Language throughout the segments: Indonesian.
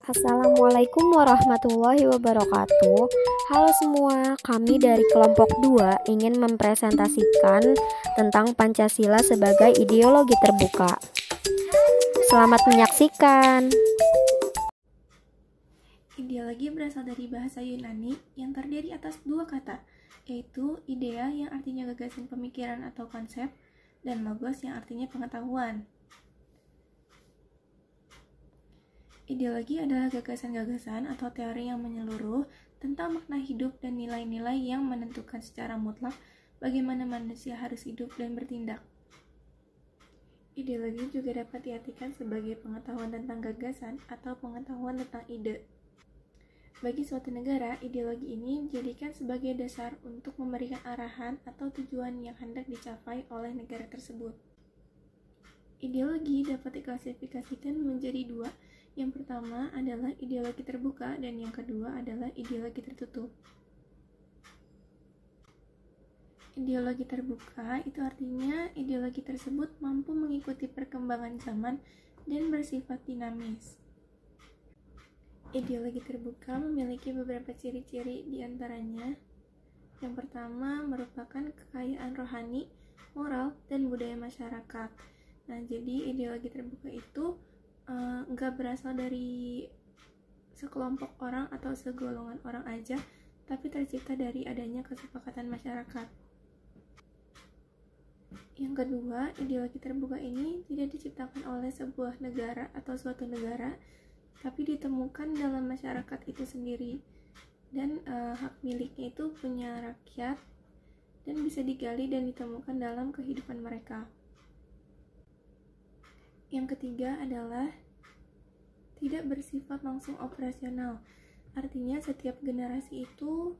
Assalamualaikum warahmatullahi wabarakatuh. Halo semua, kami dari kelompok 2 ingin mempresentasikan tentang Pancasila sebagai ideologi terbuka. Selamat menyaksikan. Ideologi berasal dari bahasa Yunani yang terdiri atas dua kata, yaitu idea yang artinya gagasan pemikiran atau konsep, dan logos yang artinya pengetahuan. Ideologi adalah gagasan-gagasan atau teori yang menyeluruh tentang makna hidup dan nilai-nilai yang menentukan secara mutlak bagaimana manusia harus hidup dan bertindak. Ideologi juga dapat diartikan sebagai pengetahuan tentang gagasan atau pengetahuan tentang ide. Bagi suatu negara, ideologi ini dijadikan sebagai dasar untuk memberikan arahan atau tujuan yang hendak dicapai oleh negara tersebut. Ideologi dapat diklasifikasikan menjadi dua. Yang pertama adalah ideologi terbuka dan yang kedua adalah ideologi tertutup. Ideologi terbuka itu artinya ideologi tersebut mampu mengikuti perkembangan zaman dan bersifat dinamis. Ideologi terbuka memiliki beberapa ciri-ciri, di antaranya yang pertama merupakan kekayaan rohani, moral, dan budaya masyarakat. Nah, jadi ideologi terbuka itu nggak berasal dari sekelompok orang atau segolongan orang aja, tapi tercipta dari adanya kesepakatan masyarakat. Yang kedua, ideologi terbuka ini tidak diciptakan oleh sebuah negara atau suatu negara, tapi ditemukan dalam masyarakat itu sendiri, dan hak miliknya itu punya rakyat dan bisa digali dan ditemukan dalam kehidupan mereka. Yang ketiga adalah tidak bersifat langsung operasional. Artinya setiap generasi itu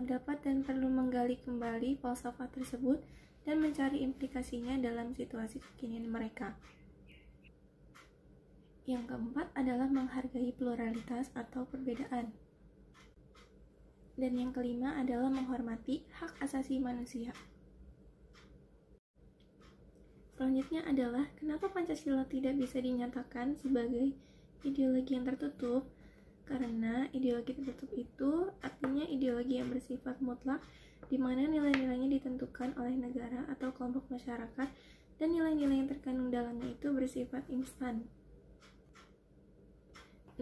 dapat dan perlu menggali kembali falsafah tersebut dan mencari implikasinya dalam situasi kekinian mereka. Yang keempat adalah menghargai pluralitas atau perbedaan. Dan yang kelima adalah menghormati hak asasi manusia. Selanjutnya adalah kenapa Pancasila tidak bisa dinyatakan sebagai ideologi yang tertutup? Karena ideologi tertutup itu artinya ideologi yang bersifat mutlak, di mana nilai-nilainya ditentukan oleh negara atau kelompok masyarakat, dan nilai-nilai yang terkandung dalamnya itu bersifat instan.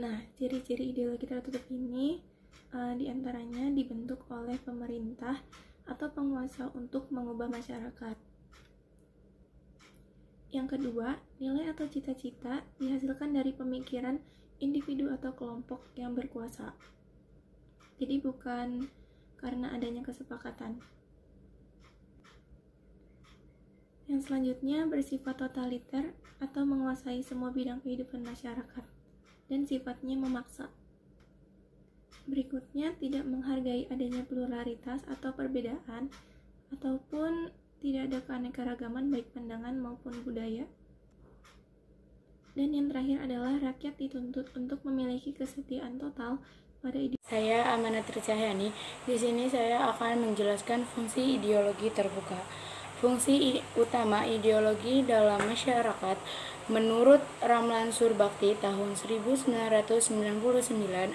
Nah, ciri-ciri ideologi tertutup ini diantaranya dibentuk oleh pemerintah atau penguasa untuk mengubah masyarakat. Yang kedua, nilai atau cita-cita dihasilkan dari pemikiran individu atau kelompok yang berkuasa. Jadi bukan karena adanya kesepakatan. Yang selanjutnya bersifat totaliter atau menguasai semua bidang kehidupan masyarakat dan sifatnya memaksa. Berikutnya, tidak menghargai adanya pluralitas atau perbedaan ataupun tidak ada keanekaragaman baik pandangan maupun budaya. Dan yang terakhir adalah rakyat dituntut untuk memiliki kesetiaan total pada ideologi. Saya Amanatri Cahyani. Di sini saya akan menjelaskan fungsi ideologi terbuka. Fungsi utama ideologi dalam masyarakat menurut Ramlan Surbakti tahun 1999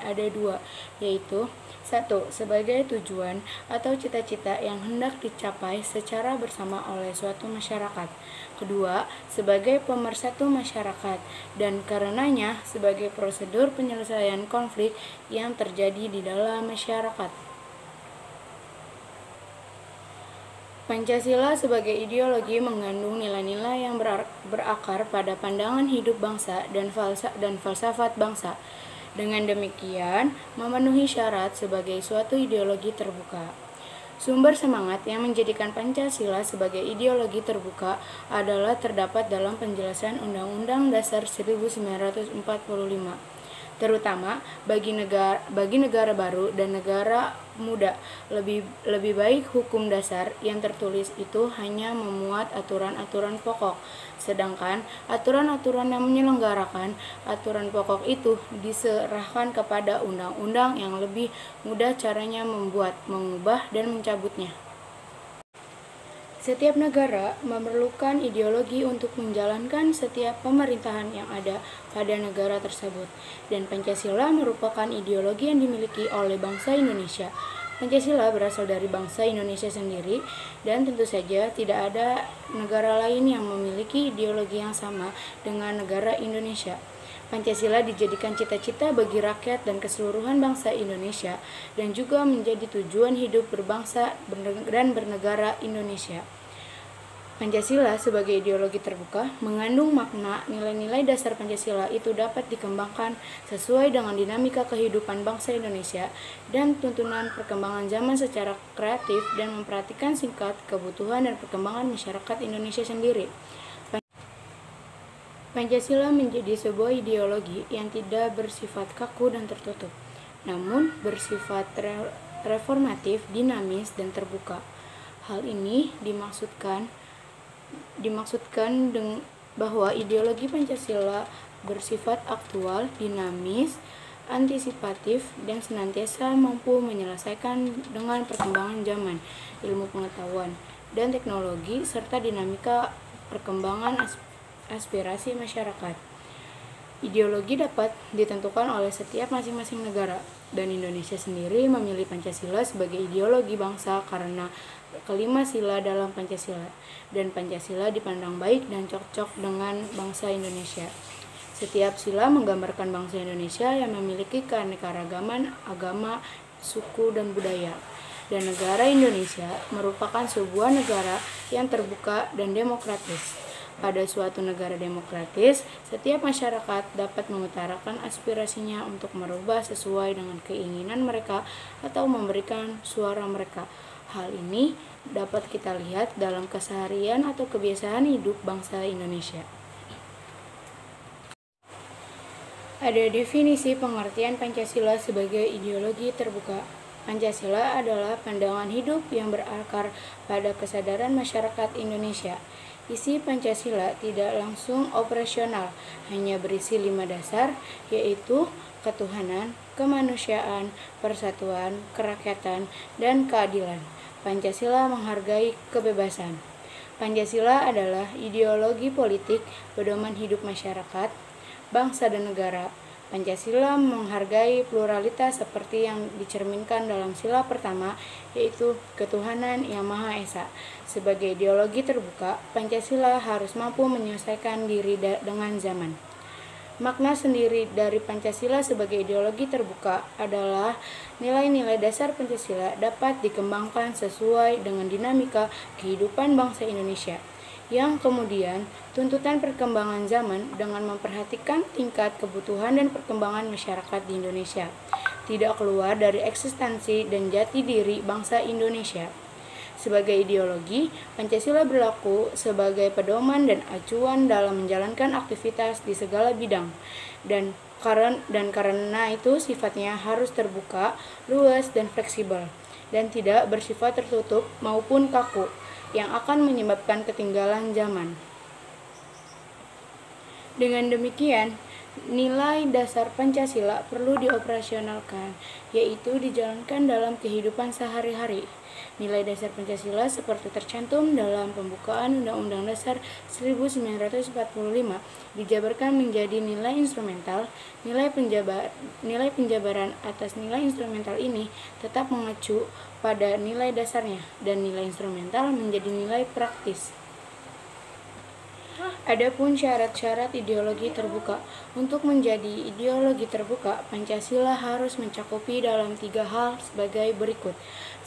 ada dua, yaitu 1. Sebagai tujuan atau cita-cita yang hendak dicapai secara bersama oleh suatu masyarakat. Kedua, sebagai pemersatu masyarakat, dan karenanya sebagai prosedur penyelesaian konflik yang terjadi di dalam masyarakat. Pancasila sebagai ideologi mengandung nilai-nilai yang berakar pada pandangan hidup bangsa dan falsafat bangsa. Dengan demikian, memenuhi syarat sebagai suatu ideologi terbuka. Sumber semangat yang menjadikan Pancasila sebagai ideologi terbuka adalah terdapat dalam penjelasan Undang-Undang Dasar 1945. Terutama bagi negara baru dan negara muda, lebih baik hukum dasar yang tertulis itu hanya memuat aturan-aturan pokok, sedangkan aturan-aturan yang menyelenggarakan aturan pokok itu diserahkan kepada undang-undang yang lebih mudah caranya membuat, mengubah, dan mencabutnya. Setiap negara memerlukan ideologi untuk menjalankan setiap pemerintahan yang ada pada negara tersebut, dan Pancasila merupakan ideologi yang dimiliki oleh bangsa Indonesia. Pancasila berasal dari bangsa Indonesia sendiri, dan tentu saja tidak ada negara lain yang memiliki ideologi yang sama dengan negara Indonesia. Pancasila dijadikan cita-cita bagi rakyat dan keseluruhan bangsa Indonesia, dan juga menjadi tujuan hidup berbangsa dan bernegara Indonesia. Pancasila sebagai ideologi terbuka mengandung makna nilai-nilai dasar Pancasila itu dapat dikembangkan sesuai dengan dinamika kehidupan bangsa Indonesia dan tuntunan perkembangan zaman secara kreatif dan memperhatikan singkat kebutuhan dan perkembangan masyarakat Indonesia sendiri. Pancasila menjadi sebuah ideologi yang tidak bersifat kaku dan tertutup, namun bersifat reformatif, dinamis, dan terbuka. Hal ini dimaksudkan bahwa ideologi Pancasila bersifat aktual, dinamis, antisipatif, dan senantiasa mampu menyelesaikan dengan perkembangan zaman, ilmu pengetahuan, dan teknologi, serta dinamika perkembangan aspirasi masyarakat. Ideologi dapat ditentukan oleh setiap masing-masing negara, dan Indonesia sendiri memilih Pancasila sebagai ideologi bangsa karena kelima sila dalam Pancasila, dan Pancasila dipandang baik dan cocok dengan bangsa Indonesia. Setiap sila menggambarkan bangsa Indonesia yang memiliki keanekaragaman agama, suku, dan budaya. Dan negara Indonesia merupakan sebuah negara yang terbuka dan demokratis. Pada suatu negara demokratis, setiap masyarakat dapat mengutarakan aspirasinya untuk merubah sesuai dengan keinginan mereka atau memberikan suara mereka. Hal ini dapat kita lihat dalam keseharian atau kebiasaan hidup bangsa Indonesia. Ada definisi pengertian Pancasila sebagai ideologi terbuka. Pancasila adalah pandangan hidup yang berakar pada kesadaran masyarakat Indonesia. Isi Pancasila tidak langsung operasional, hanya berisi 5 dasar, yaitu ketuhanan, kemanusiaan, persatuan, kerakyatan, dan keadilan. Pancasila menghargai kebebasan. Pancasila adalah ideologi politik pedoman hidup masyarakat, bangsa, dan negara. Pancasila menghargai pluralitas seperti yang dicerminkan dalam sila pertama, yaitu ketuhanan yang Maha Esa. Sebagai ideologi terbuka, Pancasila harus mampu menyelesaikan diri dengan zaman. Makna sendiri dari Pancasila sebagai ideologi terbuka adalah nilai-nilai dasar Pancasila dapat dikembangkan sesuai dengan dinamika kehidupan bangsa Indonesia, yang kemudian tuntutan perkembangan zaman dengan memperhatikan tingkat kebutuhan dan perkembangan masyarakat di Indonesia, tidak keluar dari eksistensi dan jati diri bangsa Indonesia. Sebagai ideologi, Pancasila berlaku sebagai pedoman dan acuan dalam menjalankan aktivitas di segala bidang, dan karena itu sifatnya harus terbuka, luas, dan fleksibel, dan tidak bersifat tertutup maupun kaku, yang akan menyebabkan ketinggalan zaman. Dengan demikian, nilai dasar Pancasila perlu dioperasionalkan, yaitu dijalankan dalam kehidupan sehari-hari. Nilai dasar Pancasila seperti tercantum dalam pembukaan Undang-Undang Dasar 1945 dijabarkan menjadi nilai instrumental. Nilai penjabaran atas nilai instrumental ini tetap mengacu pada nilai dasarnya, dan nilai instrumental menjadi nilai praktis. Adapun syarat-syarat ideologi terbuka. Untuk menjadi ideologi terbuka, Pancasila harus mencakupi dalam 3 hal sebagai berikut.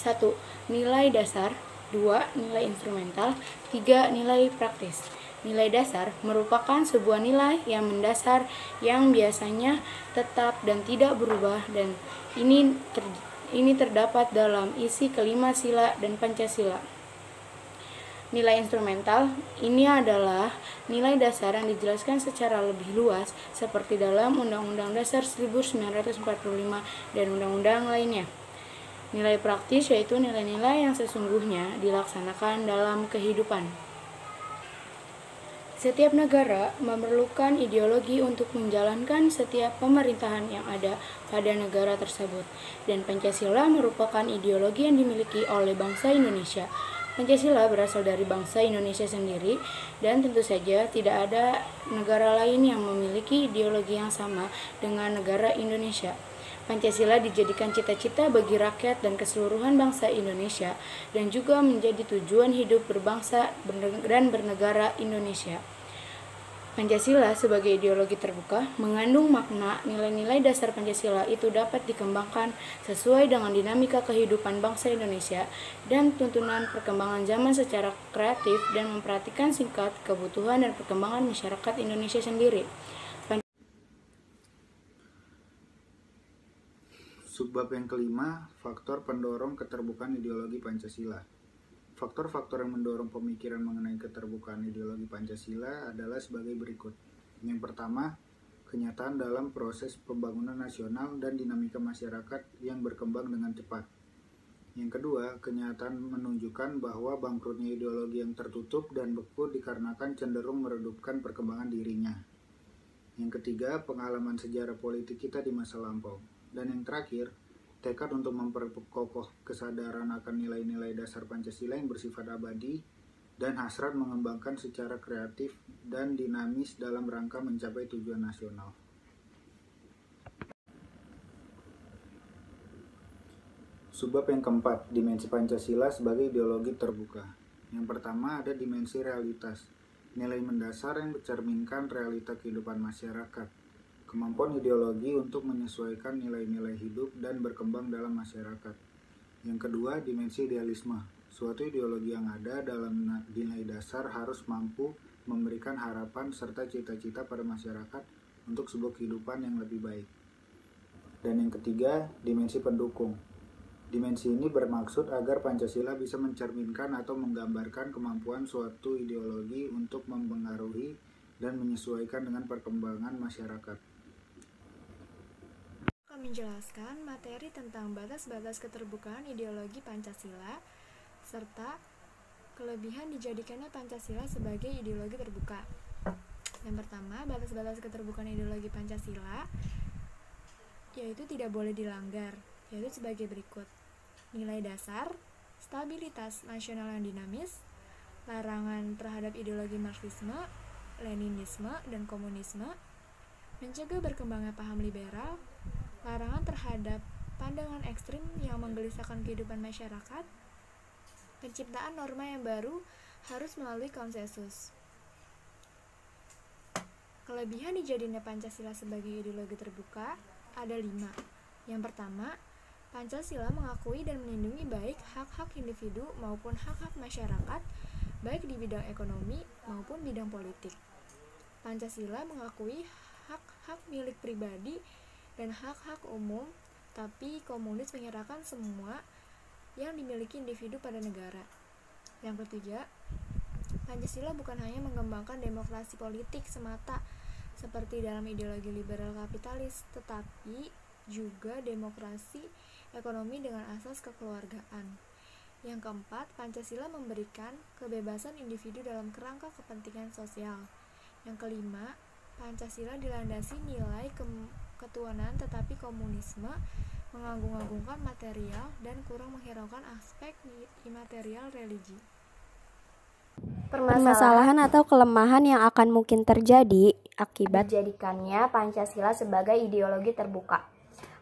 1. Nilai dasar. 2. Nilai instrumental. 3. Nilai praktis. Nilai dasar merupakan sebuah nilai yang mendasar yang biasanya tetap dan tidak berubah, dan ini terdapat dalam isi kelima sila dan Pancasila. Nilai instrumental ini adalah nilai dasar yang dijelaskan secara lebih luas seperti dalam Undang-Undang Dasar 1945 dan undang-undang lainnya. Nilai praktis yaitu nilai-nilai yang sesungguhnya dilaksanakan dalam kehidupan. Setiap negara memerlukan ideologi untuk menjalankan setiap pemerintahan yang ada pada negara tersebut, dan Pancasila merupakan ideologi yang dimiliki oleh bangsa Indonesia. Pancasila berasal dari bangsa Indonesia sendiri dan tentu saja tidak ada negara lain yang memiliki ideologi yang sama dengan negara Indonesia. Pancasila dijadikan cita-cita bagi rakyat dan keseluruhan bangsa Indonesia dan juga menjadi tujuan hidup berbangsa dan bernegara Indonesia. Pancasila sebagai ideologi terbuka mengandung makna nilai-nilai dasar Pancasila itu dapat dikembangkan sesuai dengan dinamika kehidupan bangsa Indonesia dan tuntunan perkembangan zaman secara kreatif dan memperhatikan singkat kebutuhan dan perkembangan masyarakat Indonesia sendiri. Subbab yang kelima, faktor pendorong keterbukaan ideologi Pancasila. Faktor-faktor yang mendorong pemikiran mengenai keterbukaan ideologi Pancasila adalah sebagai berikut. Yang pertama, kenyataan dalam proses pembangunan nasional dan dinamika masyarakat yang berkembang dengan cepat. Yang kedua, kenyataan menunjukkan bahwa bangkrutnya ideologi yang tertutup dan beku dikarenakan cenderung meredupkan perkembangan dirinya. Yang ketiga, pengalaman sejarah politik kita di masa lampau. Dan yang terakhir, tekad untuk memperkokoh kesadaran akan nilai-nilai dasar Pancasila yang bersifat abadi dan hasrat mengembangkan secara kreatif dan dinamis dalam rangka mencapai tujuan nasional. Subbab yang keempat, dimensi Pancasila sebagai ideologi terbuka. Yang pertama ada dimensi realitas, nilai mendasar yang mencerminkan realita kehidupan masyarakat. Kemampuan ideologi untuk menyesuaikan nilai-nilai hidup dan berkembang dalam masyarakat. Yang kedua, dimensi idealisme. Suatu ideologi yang ada dalam nilai dasar harus mampu memberikan harapan serta cita-cita pada masyarakat untuk sebuah kehidupan yang lebih baik. Dan yang ketiga, dimensi pendukung. Dimensi ini bermaksud agar Pancasila bisa mencerminkan atau menggambarkan kemampuan suatu ideologi untuk mempengaruhi dan menyesuaikan dengan perkembangan masyarakat. Menjelaskan materi tentang batas-batas keterbukaan ideologi Pancasila serta kelebihan dijadikannya Pancasila sebagai ideologi terbuka. Yang pertama, batas-batas keterbukaan ideologi Pancasila yaitu tidak boleh dilanggar, yaitu sebagai berikut. Nilai dasar, stabilitas nasional yang dinamis, larangan terhadap ideologi Marxisme, Leninisme, dan komunisme, mencegah berkembangnya paham liberal, larangan terhadap pandangan ekstrim yang menggelisahkan kehidupan masyarakat, penciptaan norma yang baru harus melalui konsensus. Kelebihan dijadinya Pancasila sebagai ideologi terbuka ada 5. Yang pertama, Pancasila mengakui dan melindungi baik hak-hak individu maupun hak-hak masyarakat, baik di bidang ekonomi maupun bidang politik. Pancasila mengakui hak-hak milik pribadi dan hak-hak umum, tapi komunis menyerahkan semua yang dimiliki individu pada negara. Yang ketiga, Pancasila bukan hanya mengembangkan demokrasi politik semata seperti dalam ideologi liberal kapitalis, tetapi juga demokrasi ekonomi dengan asas kekeluargaan. Yang keempat, Pancasila memberikan kebebasan individu dalam kerangka kepentingan sosial. Yang kelima, Pancasila dilandasi nilai ketuhanan, tetapi komunisme mengagung-agungkan material dan kurang menghiraukan aspek imaterial religi. Permasalahan atau kelemahan yang akan mungkin terjadi akibat dijadikannya Pancasila sebagai ideologi terbuka.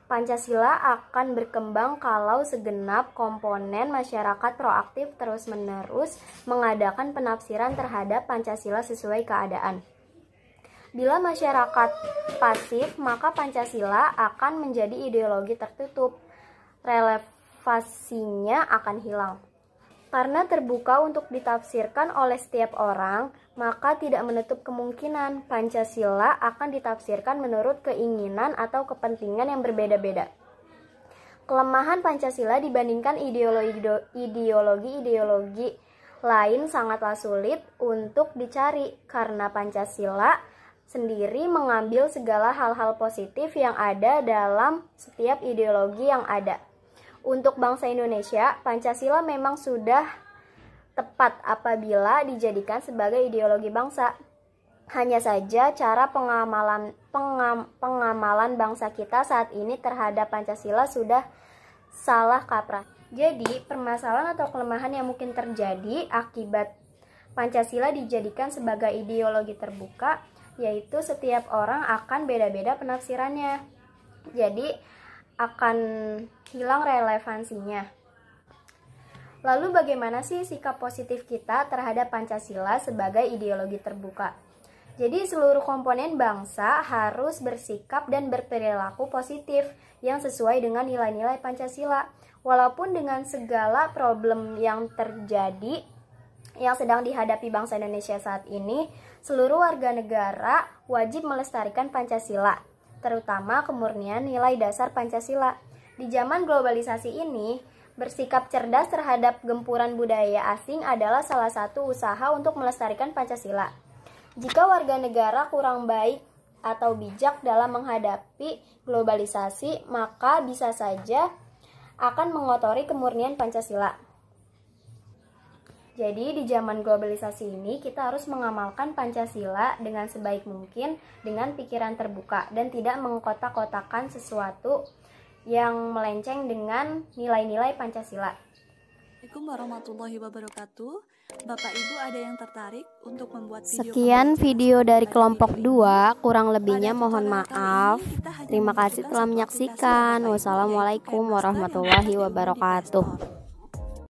Pancasila akan berkembang kalau segenap komponen masyarakat proaktif terus-menerus mengadakan penafsiran terhadap Pancasila sesuai keadaan. Bila masyarakat pasif, maka Pancasila akan menjadi ideologi tertutup. Relevansinya akan hilang. Karena terbuka untuk ditafsirkan oleh setiap orang, maka tidak menutup kemungkinan Pancasila akan ditafsirkan menurut keinginan atau kepentingan yang berbeda-beda. Kelemahan Pancasila dibandingkan ideologi-ideologi lain sangatlah sulit untuk dicari karena Pancasila sendiri mengambil segala hal-hal positif yang ada dalam setiap ideologi yang ada. Untuk bangsa Indonesia, Pancasila memang sudah tepat apabila dijadikan sebagai ideologi bangsa. Hanya saja cara pengamalan bangsa kita saat ini terhadap Pancasila sudah salah kaprah. Jadi, permasalahan atau kelemahan yang mungkin terjadi akibat Pancasila dijadikan sebagai ideologi terbuka, yaitu setiap orang akan beda-beda penafsirannya. Jadi, akan hilang relevansinya. Lalu bagaimana sih sikap positif kita terhadap Pancasila sebagai ideologi terbuka? Jadi seluruh komponen bangsa harus bersikap dan berperilaku positif yang sesuai dengan nilai-nilai Pancasila. Walaupun dengan segala problem yang terjadi, yang sedang dihadapi bangsa Indonesia saat ini, seluruh warga negara wajib melestarikan Pancasila, terutama kemurnian nilai dasar Pancasila. Di zaman globalisasi ini, bersikap cerdas terhadap gempuran budaya asing adalah salah satu usaha untuk melestarikan Pancasila. Jika warga negara kurang baik atau bijak dalam menghadapi globalisasi, maka bisa saja akan mengotori kemurnian Pancasila. Jadi di zaman globalisasi ini kita harus mengamalkan Pancasila dengan sebaik mungkin dengan pikiran terbuka dan tidak mengkotak-kotakan sesuatu yang melenceng dengan nilai-nilai Pancasila. Assalamualaikum warahmatullahi wabarakatuh. Bapak Ibu ada yang tertarik untuk membuat video Sekian video dari kelompok 2, kurang lebihnya mohon maaf. Terima kasih telah menyaksikan. Wassalamualaikum warahmatullahi wabarakatuh.